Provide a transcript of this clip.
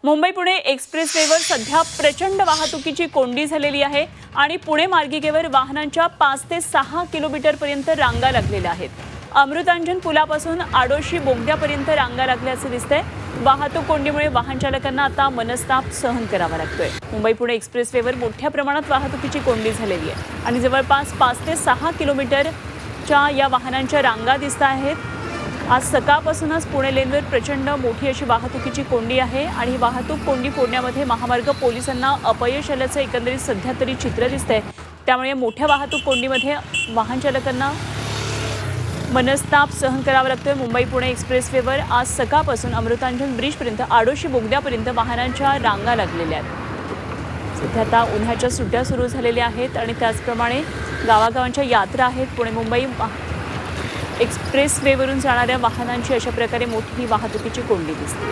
मुंबई पुणे एक्सप्रेसवेवर सध्या प्रचंड वाहतुकीची कोंडी झालेली आहे आणि पुणे मार्गिकेवर वाहनांच्या 5 ते 6 किलोमीटरपर्यंत रांगा लागलेल्या आहेत। अमृतांजन पुलापासून आडोशी बोगद्यापर्यंत रांगा लागल्याचे दिसतंय। वाहतूक कोंडीमुळे वाहन चालकांना आता मनस्ताप सहन करावा लागतोय। मुंबई पुणे एक्सप्रेसवेवर मोठ्या प्रमाणात वाहतुकीची कोंडी झालेली आहे आणि जवळपास 5 ते 6 किलोमीटरच्या या वाहनांच्या रांगा दिसत आहेत। आज सकाळपासूनच पुणे लेनवर प्रचंड मोठी अशी वाहतुकीची कोंडी आहे आणि ही वाहतूक कोंडी फोडण्यामध्ये महामार्ग पोलिसांना अपयश आल्याचं एकंदरीत सध्या तरी चित्र दिसतंय। त्यामुळे मोठ्या वाहतूक कोंडीमध्ये वाहन चालकांना मनस्ताप सहन करावा लागतोय। मुंबई पुणे एक्सप्रेसवेवर आज सकाळपासून अमृतांजन ब्रिजपर्यंत आडोशी बोगद्यापर्यंत वाहनांच्या रांगा लागलेल्या आहेत। सध्या आता उन्हाच्या सुट्ट्या सुरू झालेल्या आहेत आणि त्याचप्रमाणे गावागावांच्या यात्रा आहेत। पुणे मुंबई एक्सप्रेसवेवरून जाणाऱ्या वाहनांची अशा प्रकारे मोठी वाहतुकीची कोंडी दिसते।